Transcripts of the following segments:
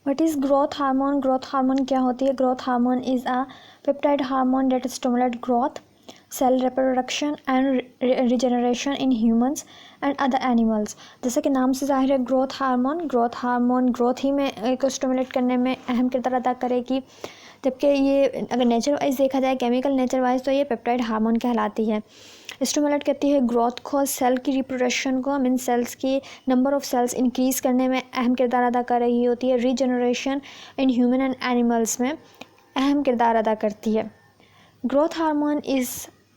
What is growth hormone? Growth hormone क्या होती है? Growth hormone is a peptide hormone that stimulate growth, cell reproduction and regeneration in humans and other animals. जैसे कि नाम से जाहिर है, ग्रोथ हार्मोन ग्रोथ ही में को स्टिमुलेट करने में अहम किरदार अदा करेगी, जबकि ये अगर नेचर वाइज देखा जाए, केमिकल नेचर वाइज, तो ये पेप्टाइड हार्मोन कहलाती है। स्टिमुलेट करती है ग्रोथ को, सेल की रिप्रोडक्शन को, मीन सेल्स की नंबर ऑफ सेल्स इंक्रीज़ करने में अहम किरदार अदा कर रही होती है। Regeneration in human and animals में अहम किरदार अदा करती है। Growth hormone is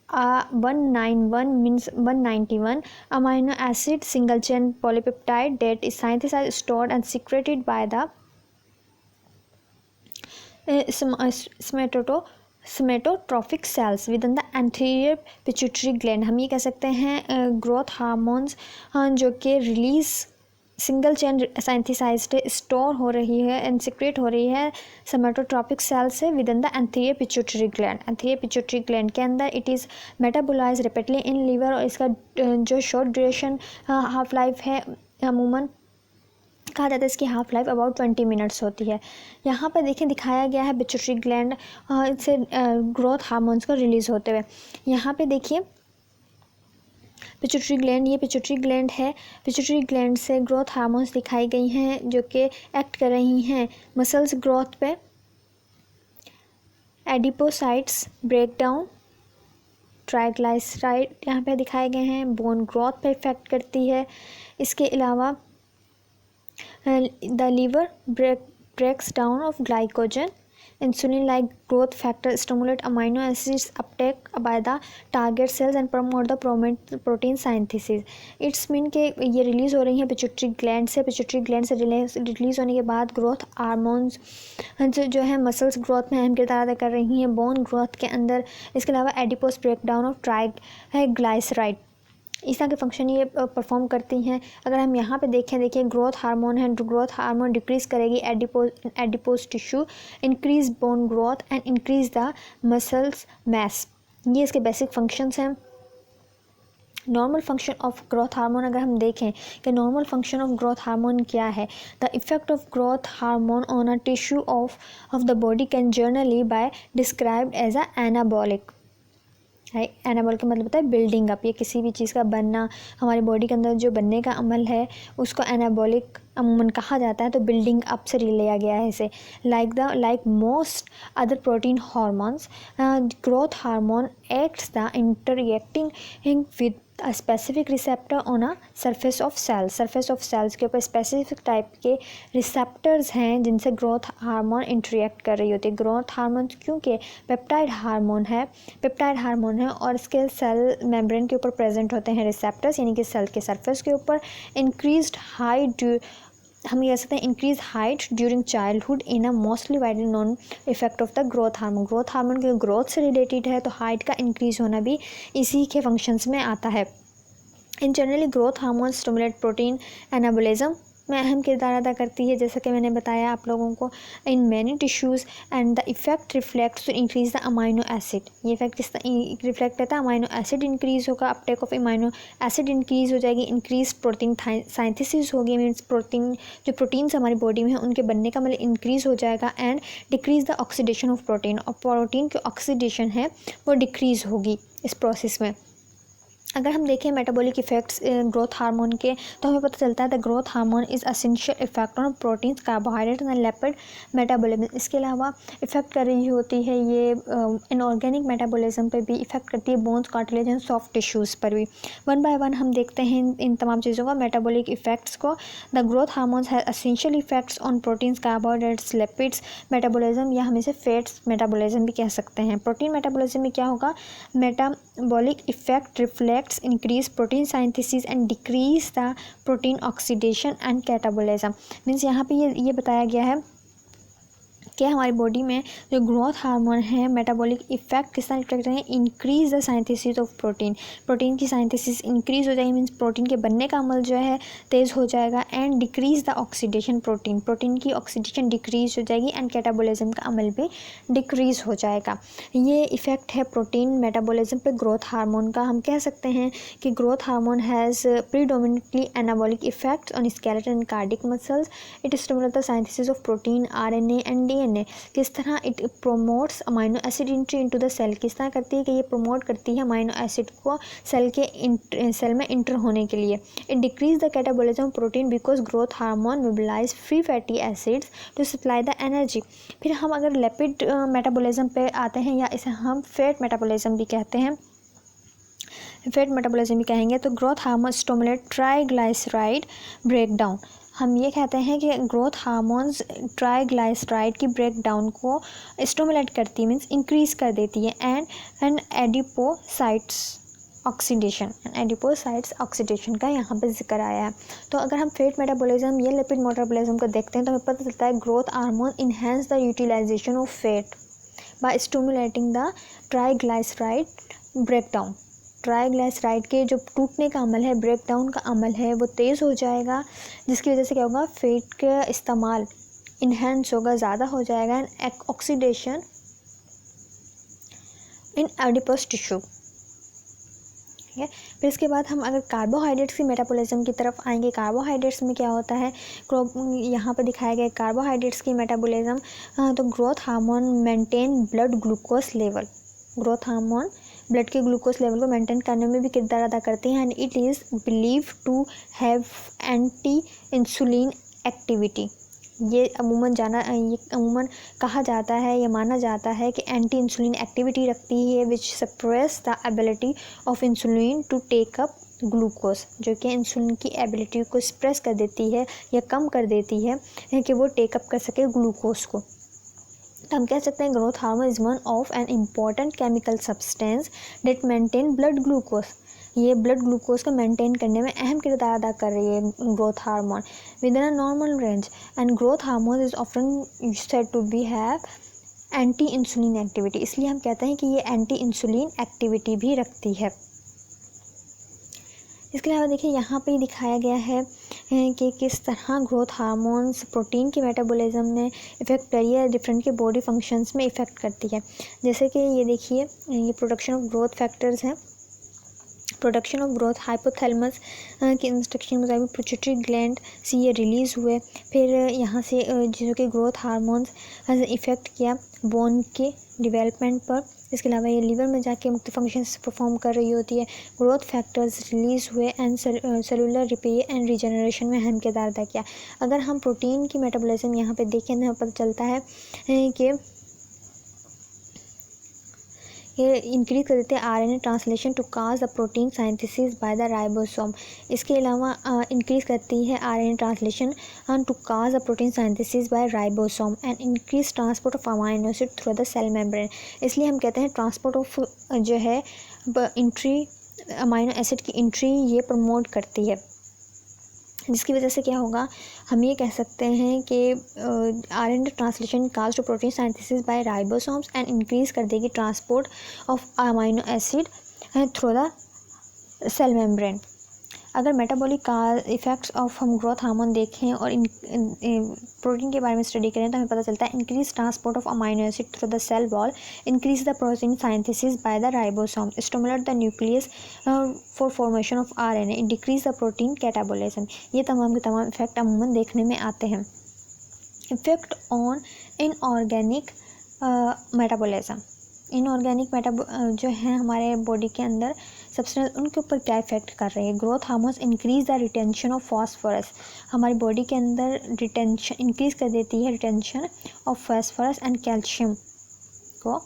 191 means 191 amino acid single chain polypeptide that is synthesized, stored and secreted by the somatotropic cells within the anterior pituitary gland। हम ये कह सकते हैं ग्रोथ हार्मोन्स जो कि release single chain synthesised store हो रही है एंड सिक्रेट हो रही है सोमेटोट्रॉपिक सेल से within the anterior pituitary gland. Anterior pituitary gland के अंदर it is metabolise rapidly in liver, और इसका जो शॉर्ट ड्यूरेशन हाफ लाइफ है, अमूमन कहा जाता है इसकी हाफ लाइफ अबाउट 20 मिनट्स होती है। यहाँ पर देखिए दिखाया गया है पिट्यूटरी ग्लैंड से ग्रोथ हार्मोन्स को रिलीज़ होते हुए। यहाँ पे देखिए पिट्यूटरी ग्लैंड, ये पिट्यूटरी ग्लैंड है। पिट्यूटरी ग्लैंड से ग्रोथ हार्मोन्स दिखाई गई हैं जो कि एक्ट कर रही हैं मसल्स ग्रोथ पे, एडिपोसाइट्स ब्रेकडाउन, ट्राइग्लाइसराइड यहाँ पे दिखाए गए हैं, बोन ग्रोथ पे इफेक्ट करती है। इसके अलावा the liver breaks down of glycogen, insulin like growth factor stimulate amino acids uptake by the target cells and promote the protein synthesis। It's mean के ये रिलीज़ हो रही हैं पिट्यूटरी ग्लैंड से। पिट्यूटरी ग्लैंड से रिलीज़ होने के बाद ग्रोथ हार्मोन्स जो है मसल्स ग्रोथ में अहम किरदार अदा कर रही हैं, बोन ग्रोथ के अंदर। इसके अलावा एडिपोस ब्रेकडाउन ऑफ ट्राइग्लाइसराइड, इस तरह के फंक्शन ये परफॉर्म करती हैं। अगर हम यहाँ पे देखिए ग्रोथ हार्मोन है, ग्रोथ हार्मोन डिक्रीज़ करेगी adipose tissue, increase bone growth and increase the muscles mass. ये इसके बेसिक फंक्शंस हैं। Normal function of growth hormone अगर हम देखें कि normal function of growth hormone क्या है, the effect of growth hormone on a tissue of the body can generally be described as a anabolic. Anabolic का मतलब होता है बिल्डिंग अप, ये किसी भी चीज़ का बनना, हमारी बॉडी के अंदर जो बनने का अमल है उसको एनाबॉलिक अमूमन कहा जाता है। तो बिल्डिंग अप से लिया गया है इसे। Like most other protein hormones, growth hormone acts the interacting with a specific receptor on a surface of cells के ऊपर स्पेसिफिक टाइप के रिसेप्टर्स हैं जिनसे ग्रोथ हार्मोन इंटरएक्ट कर रही होती है। ग्रोथ हार्मोन क्योंकि पेप्टाइड हार्मोन है और इसके सेल मेम्ब्रेन के ऊपर प्रेजेंट होते हैं रिसेप्टर्स, यानी कि सेल के सरफेस के ऊपर। इंक्रीज्ड हाइट, हम ये कह सकते हैं increase height during childhood in a mostly widely known effect of the growth hormone. Growth hormone के ग्रोथ से रिलेटेड है, तो हाइट का इंक्रीज होना भी इसी के फंक्शंस में आता है। इन generally growth hormone stimulate protein anabolism में अहम किरदार अदा करती है, जैसा कि मैंने बताया आप लोगों को, in many tissues and the effect reflects to increase the amino acid. ये इफेक्ट किस रिफ्लेक्ट करता है, अमाइनो एसिड इंक्रीज होगा, uptake of amino acid increase हो जाएगी, इंक्रीज प्रोटीन साइंथिसिस होगी, मीन्स प्रोटीन जो प्रोटीन्स हमारी बॉडी में हैं उनके बनने का मतलब इंक्रीज हो जाएगा, and decrease the oxidation of protein, और प्रोटीन की ऑक्सीडेशन है वो डिक्रीज होगी इस प्रोसेस में। अगर हम देखें मेटाबॉलिक इफेक्ट्स ग्रोथ हार्मोन के, तो हमें पता चलता है the growth hormone is essential effect on proteins, carbohydrate and lipid metabolism. इसके अलावा इफेक्ट कर रही होती है ये इनऑर्गेनिक मेटाबॉलिज्म पे भी इफेक्ट करती है, bones, cartilage and soft tissues पर भी। वन बाय वन हम देखते हैं इन तमाम चीज़ों का, मेटाबॉलिक इफेक्ट्स को। The growth hormones have essential effects on proteins, carbohydrates, lipids metabolism, या हम इसे फैट्स मेटाबॉलिज्म भी कह सकते हैं। प्रोटीन मेटाबॉलिज्म में क्या होगा, metabolic effect reflect increase protein synthesis and decrease the protein oxidation and catabolism। Means यहाँ पे ये बताया गया है कि हमारी बॉडी में जो ग्रोथ हार्मोन है मेटाबॉलिक इफेक्ट किस तरह इफेक्ट करेंगे, increase the synthesis of protein, protein की साइंथेसिस इंक्रीज हो जाएगी, मीन्स प्रोटीन के बनने का अमल जो है तेज़ हो जाएगा, and decrease the oxidation, protein protein की ऑक्सीडेशन डिक्रीज हो जाएगी, एंड कैटाबोलिज्म का अमल भी डिक्रीज हो जाएगा। ये इफेक्ट है प्रोटीन मेटाबॉलिज्म पे ग्रोथ हार्मोन का। हम कह सकते हैं कि growth hormone has predominantly anabolic effects on skeleton and cardiac muscles, it stimulate the synthesis of protein, RNA and DNA. किस तरह it promotes amino acid entry into the cell, किस तरह करती है कि ये प्रोमोट करती है अमाइनो एसिड को सेल में इंटर होने के लिए। It decrease the catabolism protein because growth hormone mobilise free fatty acids to supply the energy. फिर हम अगर लिपिड मेटाबॉलिज्म पे आते हैं, या इसे हम फैट मेटाबॉलिज्म भी कहते हैं, फैट मेटाबॉलिज्म भी कहेंगे, तो growth hormone stimulate triglyceride breakdown. हम ये कहते हैं कि ग्रोथ हार्मोन्स ट्राइग्लिसराइड की ब्रेकडाउन को स्टिमुलेट करती है, मीन्स इंक्रीज कर देती है, एंड एडिपोसाइट्स ऑक्सीडेशन का यहाँ पे जिक्र आया है। तो अगर हम फैट मेटाबॉलिज्म या लिपिड मेटाबॉलिज्म को देखते हैं तो हमें पता चलता है growth hormone enhance the utilisation of fat by stimulating the triglyceride breakdown. Triglyceride के जो टूटने का अमल है, ब्रेकडाउन का अमल है, वो तेज़ हो जाएगा, जिसकी वजह से क्या होगा, फैट का इस्तेमाल इन्हेंस होगा, ज़्यादा हो जाएगा, and oxidation in adipose tissue. ठीक है, फिर इसके बाद हम अगर कार्बोहाइड्रेट्स की मेटाबॉलिज्म की तरफ आएंगे, कार्बोहाइड्रेट्स में क्या होता है, यहाँ पर दिखाया गया कार्बोहाइड्रेट्स की मेटाबॉलिज्म। तो growth hormone maintain blood glucose level, growth hormone blood के ग्लूकोज लेवल को मेंटेन करने में भी किरदार अदा करते हैं, and it is believe to have anti insulin activity. ये अमूमन कहा जाता है, ये माना जाता है कि एंटी इंसुलिन एक्टिविटी रखती है, which suppress the ability of insulin to take up glucose, जो कि इंसुलिन की एबिलिटी को सप्रेस कर देती है या कम कर देती है कि वो टेकअप कर सके ग्लूकोज को। तो हम कह सकते हैं growth hormone is one of an important chemical substance that maintain blood glucose. ये ब्लड ग्लूकोज को मेंटेन करने में अहम किरदार अदा कर रही है growth hormone within a normal range, and growth hormone is often said to be have anti insulin activity. इसलिए हम कहते हैं कि ये एंटी इंसुलिन एक्टिविटी भी रखती है। इसके अलावा देखिए यहाँ पे दिखाया गया है कि किस तरह ग्रोथ हार्मोन्स प्रोटीन की मेटाबॉलिज्म में इफ़ेक्ट करी है, डिफरेंट के बॉडी फंक्शंस में इफ़ेक्ट करती है। जैसे कि ये देखिए, ये प्रोडक्शन ऑफ ग्रोथ फैक्टर्स हैं, प्रोडक्शन ऑफ ग्रोथ हाइपोथैलेमस के इंस्ट्रक्शन मुताबिक पिट्यूटरी ग्लैंड से ये रिलीज़ हुए। फिर यहाँ से जो कि ग्रोथ हार्मोन्स इफ़ेक्ट किया बोन के डेवलपमेंट पर। इसके अलावा ये लीवर में जाके मुख्तलिफ फंक्शंस परफॉर्म कर रही होती है। ग्रोथ फैक्टर्स रिलीज़ हुए and cellular repair and regeneration में अहम किरदार अदा किया। अगर हम प्रोटीन की मेटाबॉलिज्म यहाँ पे देखें तो हमें पता चलता है कि ये इंक्रीज कर देते हैं RNA translation to cause the protein synthesis by the ribosome. इसके अलावा इंक्रीज करती है RNA translation to cause the protein synthesis by ribosome and increase transport of amino acid through the cell membrane. इसलिए हम कहते हैं ट्रांसपोर्ट ऑफ जो है इंट्री अमाइनो एसिड की इंट्री ये प्रमोट करती है, जिसकी वजह से क्या होगा, हम ये कह सकते हैं कि RNA translation causes to protein synthesis by ribosomes and increase कर देगी transport of amino acid through the cell membrane. अगर मेटाबॉलिक का इफ़ेक्ट्स ऑफ हम ग्रोथ हार्मोन देखें और प्रोटीन के बारे में स्टडी करें तो हमें पता चलता है increase transport of amino acid through the cell wall, increase the protein synthesis by the ribosome, stimulate the nucleus for formation of RNA, decrease the protein catabolism. ये तमाम के तमाम इफेक्ट अमूमन देखने में आते हैं। Effect on inorganic metabolism, inorganic जो है हमारे बॉडी के अंदर सब्सटेंस, उनके ऊपर क्या इफेक्ट कर रही है। Growth hormones increase the retention of phosphorus, हमारी बॉडी के अंदर रिटेंशन इंक्रीज कर देती है, retention of phosphorus and calcium को,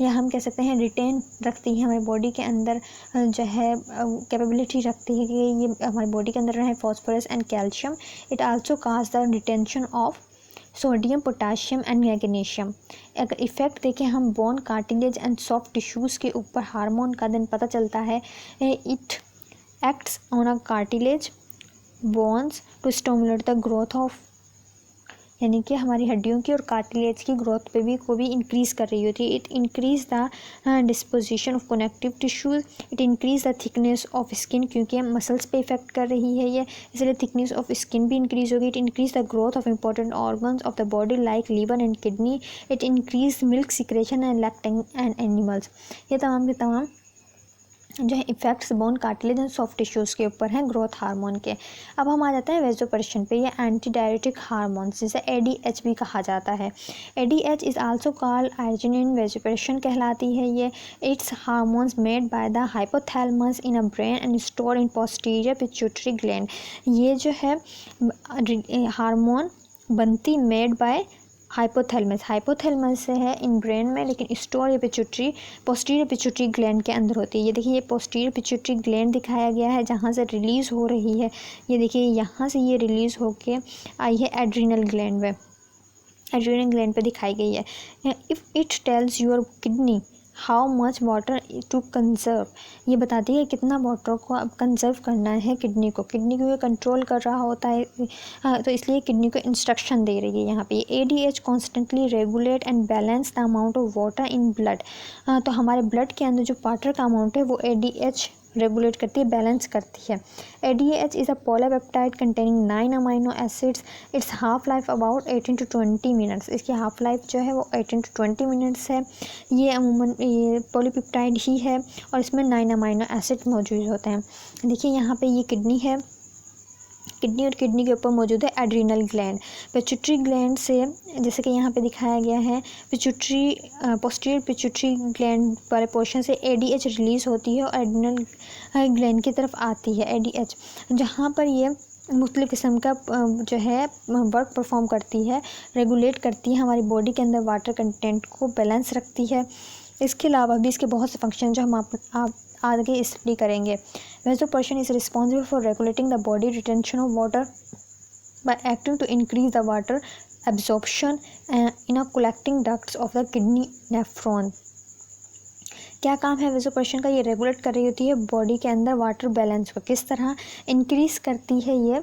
या हम कह सकते हैं रिटेन रखती है हमारी बॉडी के अंदर, जो है कैपेबिलिटी रखती है कि ये हमारी बॉडी के अंदर रहे phosphorus and calcium. It also cause the retention of sodium, potassium and magnesium. अगर इफ़ेक्ट देखें हम bone, cartilage and soft tissues के ऊपर हार्मोन का, दिन पता चलता है it acts on a cartilage bones to stimulate the growth of यानी कि हमारी हड्डियों की और कार्टिलेज की ग्रोथ पे भी को भी इंक्रीज़ कर रही होती है। It increase the disposition of connective tissues, it increase the thickness of skin, क्योंकि मसल्स पे इफेक्ट कर रही है ये, इसलिए थिकनेस ऑफ स्किन भी इंक्रीज होगी। It increase the growth of important organs of the body like liver and kidney, it increase milk secretion and lactating and animals. ये तमाम के तमाम जो है effects bone cartilage and soft tissues के ऊपर हैं ग्रोथ हार्मोन के। अब हम आ जाते हैं वेसोप्रेशन पे। ये एंटी डायरेटिक हार्मोन्स जिसे ADH भी कहा जाता है। ADH is also called arginine vasopressin कहलाती है ये। It's hormones made by the hypothalamus in a brain and store in posterior pituitary gland. ये जो है हार्मोन बनती मेड बाय हाइपोथैलेमस से है इन ब्रेन में, लेकिन स्टोर ये पोस्टीरियर पिट्यूटरी ग्लैंड के अंदर होती है। ये देखिए, ये पोस्टीरियर पिट्यूटरी ग्लैंड दिखाया गया है जहाँ से रिलीज़ हो रही है। ये देखिए, यहाँ से ये रिलीज़ होके आई है एड्रीनल ग्लैंड में, एड्रीनल ग्लैंड पे दिखाई गई है। If it tells your kidney how much water to conserve, ये बताती है कितना वाटर को अब कंजर्व करना है किडनी को ये कंट्रोल कर रहा होता है। तो इसलिए किडनी को इंस्ट्रक्शन दे रही है यहाँ पे। ADH constantly regulate and balance the amount of water in blood. तो हमारे ब्लड के अंदर जो वाटर का अमाउंट है वो ADH रेगुलेट करती है, बैलेंस करती है। ADH is a polypeptide containing 9 amino acids. It's half life about 18 to 20 minutes. इसकी हाफ लाइफ जो है वो 18 to 20 मिनट्स है। ये अमूमन ये पॉलीपेप्टाइड ही है और इसमें 9 अमाइनो एसिड मौजूद होते हैं। देखिए, यहाँ पे ये किडनी है, किडनी और किडनी के ऊपर मौजूद है एड्रीनल ग्लैंड। पिट्यूटरी ग्लैंड से, जैसे कि यहाँ पे दिखाया गया है, पोस्टीरियर पिट्यूटरी ग्लैंड वाले पोर्शन से ADH रिलीज़ होती है और एड्रीनल ग्लैंड की तरफ आती है ADH, जहाँ पर ये मुख्तलिफ़ किस्म का जो है वर्क परफॉर्म करती है, रेगुलेट करती है हमारी बॉडी के अंदर वाटर कंटेंट को बैलेंस रखती है। इसके अलावा भी इसके बहुत से फंक्शन जो हम आप आगे स्टडी करेंगे। Vasopressin is responsible for regulating the body retention of water by acting to increase the water absorption in a collecting ducts of the kidney nephron. क्या काम है वेसोप्रेशन का? ये रेगुलेट कर रही होती है बॉडी के अंदर वाटर बैलेंस को। किस तरह इंक्रीज करती है ये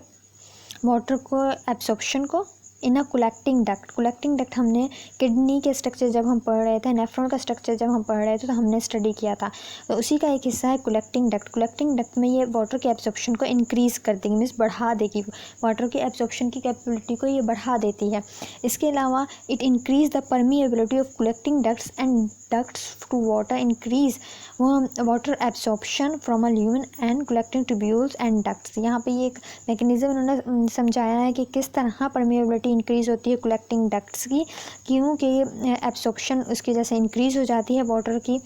वाटर को, एब्जॉर्प्शन को, इन अ कलेक्टिंग डक्ट हमने किडनी के स्ट्रक्चर जब हम पढ़ रहे थे, नेफ्रॉन का स्ट्रक्चर जब हम पढ़ रहे थे तो हमने स्टडी किया था, तो उसी का एक हिस्सा है कलेक्टिंग डक्ट में ये वाटर के एब्जॉर्प्शन को इंक्रीज़ कर देगी, मीन्स बढ़ा देगी, वाटर के एब्जॉर्प्शन की कैपेबिलिटी को ये बढ़ा देती है। इसके अलावा it increase the permeability of collecting ducts and ducts to water, increase water absorption from a lumen and collecting tubules and ducts. यहाँ पे ये एक मैकेनिज्म उन्होंने समझाया है कि किस तरह परमिएबिलिटी इंक्रीज़ होती है कलेक्टिंग डक्ट्स की, क्योंकि एब्जॉर्प्शन उसकी वजह से इंक्रीज़ हो जाती है वाटर की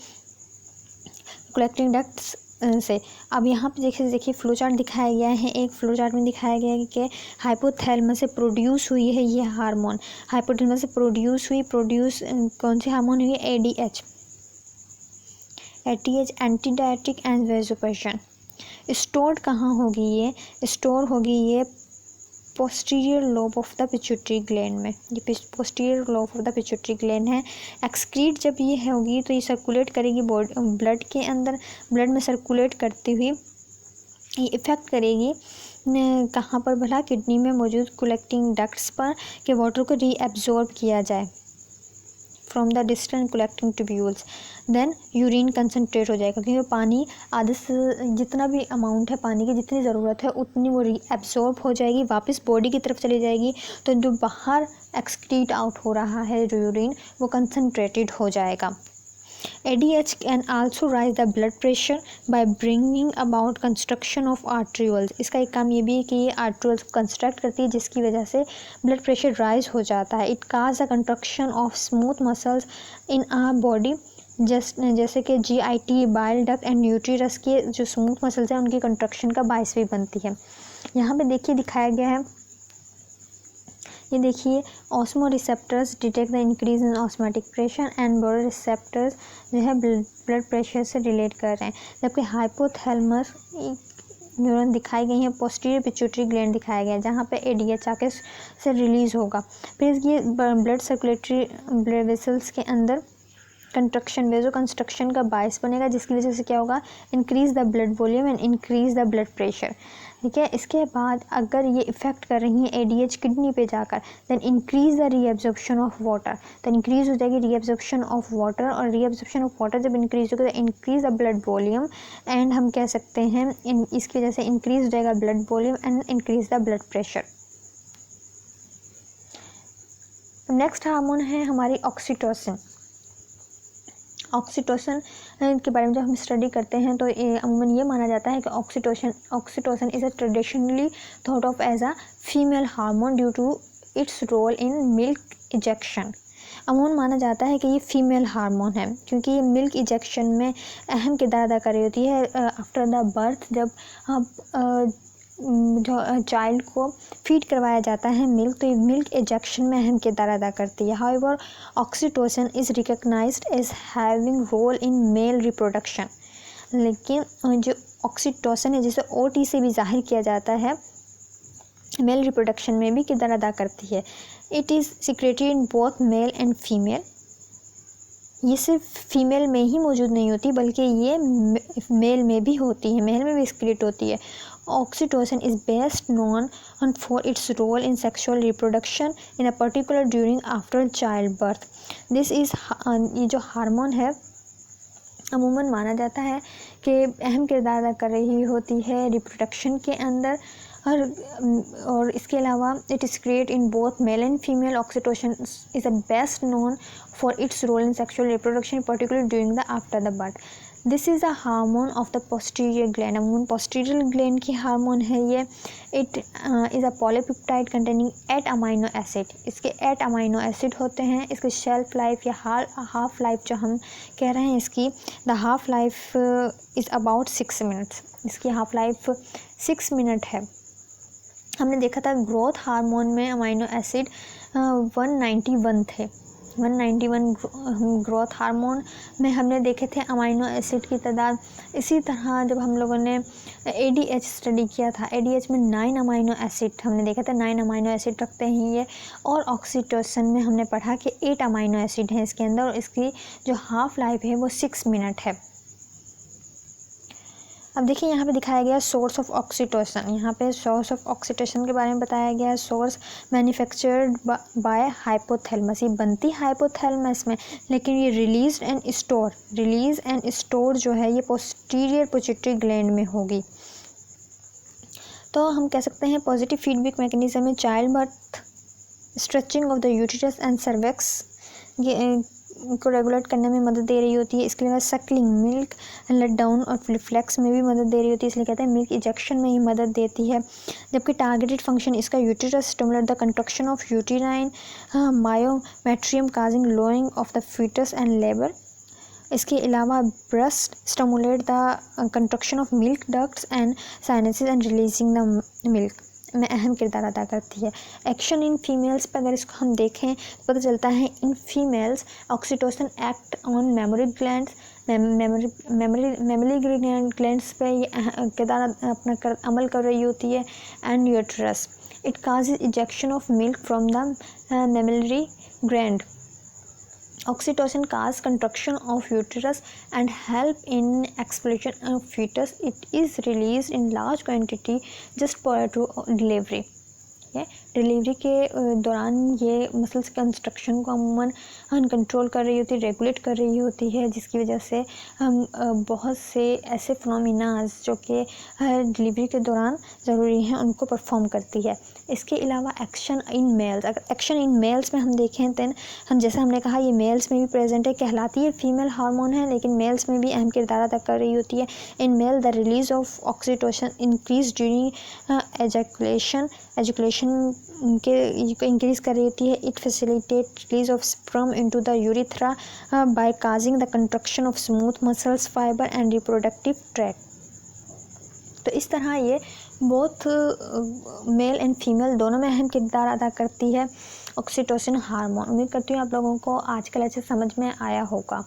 कलेक्टिंग डक्ट्स से। अब यहाँ पे देखिए फ्लो चार्ट दिखाया गया है। एक फ्लो चार्ट में दिखाया गया है कि हाइपोथैलेमस से प्रोड्यूस हुई है ये हार्मोन, हाइपोथैलेमस से प्रोड्यूस कौन सी हार्मोन हुई है? ADH anti diuretic and vasopressin. Stored कहाँ होगी ये? स्टोर होगी ये posterior lobe of the pituitary gland में। ये posterior lobe of the pituitary gland है। एक्सक्रीट जब ये होगी तो ये सर्कुलेट करेगी ब्लड के अंदर, ब्लड में सर्कुलेट करती हुई ये इफ़ेक्ट करेगी कहाँ पर भला? किडनी में मौजूद कलेक्टिंग डक्ट्स पर, कि वाटर को रीएब्जॉर्ब किया जाए from the distant collecting tubules. Then urine concentrate हो जाएगा, क्योंकि पानी आधे से जितना भी अमाउंट है पानी की, जितनी ज़रूरत है उतनी वो रीएब्जॉर्ब हो जाएगी, वापस बॉडी की तरफ चली जाएगी। तो जो बाहर एक्सक्रीट आउट हो रहा है जो यूरिन, वो कंसनट्रेटेड हो जाएगा। ADH can also rise the blood pressure by bringing about construction of arterioles। इसका एक काम ये भी है कि ये arterioles को कंस्ट्रक्ट करती है, जिसकी वजह से ब्लड प्रेशर राइज हो जाता है। It cause the construction of smooth muscles in a body, जैसे कि GIT, बाइल डक्ट एंड न्यूट्रीरस के जो स्मूथ मसल्स हैं उनकी कंस्ट्रक्शन का बायस भी बनती है। यहाँ पे देखिए दिखाया गया है, ये देखिए osmo receptors detect the increase in osmotic pressure and baro receptors जो है ब्लड प्रेशर से रिलेट कर रहे हैं, जबकि हाइपोथैलेमस न्यूरॉन दिखाई गई हैं, पोस्टीरियर पिट्यूटरी ग्लैंड दिखाया गया है जहाँ पे ADH आके से रिलीज़ होगा। फिर ये ब्लड सर्कुलेटरी ब्लड वेसल्स के अंदर कंट्रक्शन वेजो कंस्ट्रक्शन का बायस बनेगा, जिसकी वजह से क्या होगा, increase the blood volume and increase the blood pressure. ठीक है, इसके बाद अगर ये इफ़ेक्ट कर रही है ADH किडनी पे जाकर, then increase the reabsorption of water, तो इंक्रीज़ हो जाएगी रीअब्जॉर्प्शन ऑफ वाटर, और रीअब्जॉर्प्शन ऑफ वाटर जब इंक्रीज़ होगा तो increase the blood volume, and हम कह सकते हैं इसकी वजह से इंक्रीज़ हो जाएगा blood volume and increase the blood pressure. Next hormone है हमारी ऑक्सीटोसिन। ऑक्सीटोसिन के बारे में जब हम स्टडी करते हैं तो अमूमन ये माना जाता है कि oxytocin is a traditionally thought of as a female hormone due to its role in milk ejection. अमूमन माना जाता है कि ये फीमेल हार्मोन है क्योंकि ये मिल्क इजेक्शन में अहम किरदार अदा कर रही होती है आफ्टर द बर्थ, जब जो चाइल्ड को फीड करवाया जाता है मिल्क, तो ये मिल्क इजेक्शन में अहम किरदार अदा करती है। However oxytocin is recognised as having role in male reproduction, लेकिन जो ऑक्सीटोसिन है जिसे OT से भी जाहिर किया जाता है, मेल रिप्रोडक्शन में भी किरदार अदा करती है। It is secreted in both male and female. ये सिर्फ फीमेल में ही मौजूद नहीं होती बल्कि ये मेल में भी होती है, मेल में भी सिक्रेट होती है। Oxytocin is best known for its role in sexual reproduction in a particular during after child birth. This is ये जो हार्मोन है अमूमन माना जाता है कि अहम किरदार अदा कर रही होती है रिप्रोडक्शन के अंदर, और इसके अलावा it is create in both male and female. Oxytocin is a best known for its role in sexual reproduction particular during the after the birth. This is a hormone of the posterior gland. अमूमन posterior gland की hormone है ये। It is a polypeptide containing 8 amino acid. इसके 8 amino acid होते हैं। इसकी shelf life या half life जो हम कह रहे हैं इसकी, the half life is about 6 minutes. इसकी हाफ लाइफ 6 मिनट है। हमने देखा था ग्रोथ हार्मोन में अमाइनो एसिड 191 थे। 191 ग्रोथ हार्मोन में हमने देखे थे अमाइनो एसिड की तादाद। इसी तरह जब हम लोगों ने ADH स्टडी किया था, ADH में 9 अमाइनो एसिड हमने देखा था, 9 अमाइनो एसिड रखते हैं ये। और ऑक्सीटोसिन में हमने पढ़ा कि 8 अमाइनो एसिड हैं इसके अंदर, और इसकी जो हाफ लाइफ है वो 6 मिनट है। अब देखिए यहाँ पे दिखाया गया सोर्स ऑफ ऑक्सीटोसिन। यहाँ पे सोर्स ऑफ ऑक्सीटोसिन के बारे में बताया गया है। Source manufactured by hypothalamus. ये बनती हाइपोथैलेमस में, लेकिन ये रिलीज एंड स्टोर जो है ये पोस्टीरियर पिट्यूटरी ग्लैंड में होगी। तो हम कह सकते हैं पॉजिटिव फीडबैक मैकेनिज्म में child birth, stretching of the uterus and cervix को रेगुलेट करने में मदद दे रही होती है। इसके अलावा सक्लिंग, मिल्क लेट डाउन और रिफ्लेक्स में भी मदद दे रही होती है, इसलिए कहते हैं मिल्क इजेक्शन में ही मदद देती है। जबकि टारगेटेड फंक्शन इसका uterus stimulate the contraction of uterine myometrium causing lowing of the fetus and labour. इसके अलावा breast stimulate the contraction of milk ducts and sinuses and releasing the milk में अहम किरदार अदा करती है। एक्शन इन फीमेल्स पर अगर इसको हम देखें तो पता चलता है in females oxytocin act on mammary glands, mammary glands पे ये किरदार अपना अमल कर रही होती है, and uterus. It causes ejection of milk from the memory gland. Oxytocin causes contraction of uterus and help in expulsion of fetus. It is released in large quantity just prior to delivery. Delivery के दौरान ये muscles construction को अमूमन control कर रही होती है, regulate कर रही होती है, जिसकी वजह से हम बहुत से ऐसे फिनोमिनाज जो कि डिलीवरी के दौरान ज़रूरी हैं उनको परफॉर्म करती है। इसके अलावा एक्शन इन मेल्स, अगर एक्शन इन मेल्स में हम देखें तो हम जैसा हमने कहा ये मेल्स में भी प्रेजेंट है, कहलाती है फीमेल हार्मोन है लेकिन मेल्स में भी अहम किरदार अदा कर रही होती है। In male the release of oxytocin increase during education के इंक्रीज़ कर रही होती है। It facilitate release of sperm into the urethra by causing the contraction of smooth muscles fibre and reproductive tract. तो इस तरह ये बोथ मेल एंड फीमेल दोनों में अहम किरदार अदा करती है ऑक्सीटोसिन हार्मोन। उम्मीद करती हूँ आप लोगों को आजकल ऐसे समझ में आया होगा।